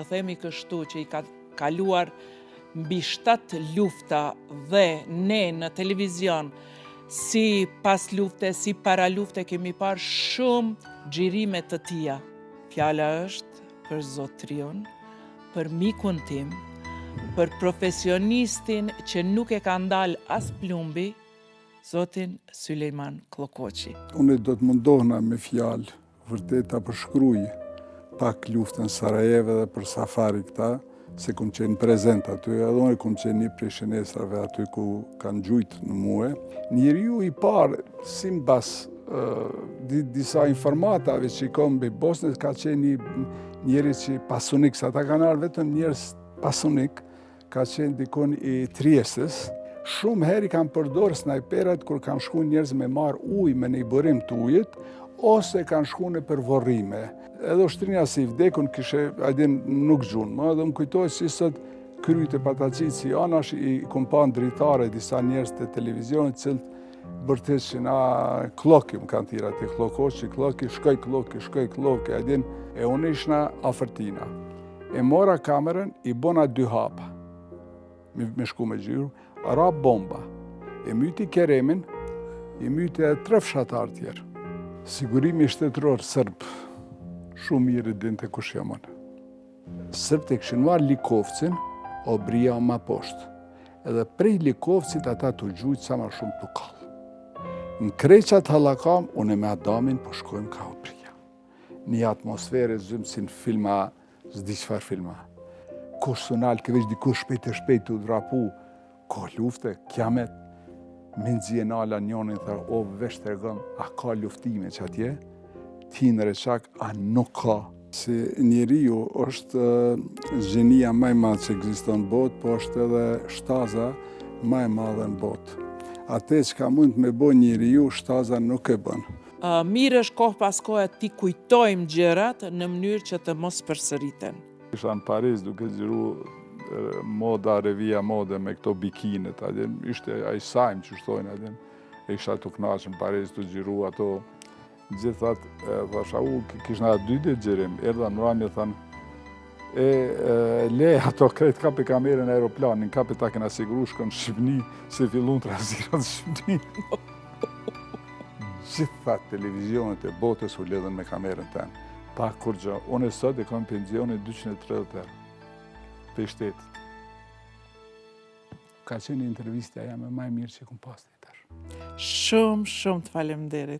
të themi kështu, që i ka kaluar mbi 7 lufta dhe ne në televizion, si pas lufte, si para lufte, kemi parë shumë xhirime të tija. Fjala është për zotriun, për mikun tim, për profesionistin që nuk e ka ndalë as plumbi, zotin Sulejman Kllokoçi. Unë do të mundohna me fjalë vërtet ta përshkruaj pak luftën Sarajeve dhe për safari këta, se kum qenë prezent aty, edhe unë kum qenë një prej shënesrave aty ku kanë gjujtë në muë. Njeriu i parë, si mbas disa informatave që i kom mbi Bosnën, ka qenë njeri që pasunik, sa ta kanë ardhur vetëm njerëz pasunik, ka qenë dikon i Triestës. Shumë herë kanë përdorur snajperat kur kanë shku njerëz me marr ujë me një burim të ujit, ose kanë shku në përvorrime. Edhe ushtrinja si vdekun kishe, adin nuk gjun, ma edhe më kujtoj si sot kryjt e patacit si anash i kumpan dritare disa njerëz të televizionit cilët bërtet që na Klloki më kanë tira të Kllokoçi, shkoj Klloki, adin e unë ishna afërtina. E mora kamerën, i bona 2 hapa, me shku me gjyru, ra bomba, e myti Keremin, i myti e 3 fshatar tjerë. Sigurimi shtetëror sërb, shumë mirë dinte kush jam unë. Sërbët e kishin marrë Likovcin, obria ma poshtë. Edhe prej Likovcit ata të gjujtë sa ma shumë të kallë. Në kreqat Hallakam, unë me Adamin po shkojmë ka obria. Një atmosfere zymë si në filma, zdi qëfar filma. Kush sunal, këveç dikush shpejt të drapu, ko lufte, kiamet. Minzi e nala njonin, thërë, o vesh të regëm, a ka luftime që atje? Ti në reqak, a nuk ka. Si njeriu është gjenia maj madhë që ekziston në botë, po është edhe shtaza maj madhe në botë. Ate që ka mund me bo njeriu, shtaza nuk e bën. Mirë është kohë pas kohë ti kujtojmë gjërat në mënyrë që të mos përsëriten. Isha në Paris duke zgjeru moda, revija mode me këto bikinet, ishte ai sajmë që shtojnë, e isha të knaqë në Paris të gjiru ato. Gjithat, thasha, kishna 2 ditë gjirim, erdha në rami e thanë, le ato krejt kapi kamerën e aeroplanin, kapi ta kena siguru shkon në Shqipni, se fillun të razirat në Shqipni. Gjithat televizionet e botës u ledhen me kamerën tenë. Pa kur gjë, unë e sot e kam pensionit 230 euro. Për shtetit. Ka qenë intervistja ja me maj mirë që kum pas të i tërë. Shumë të faleminderit.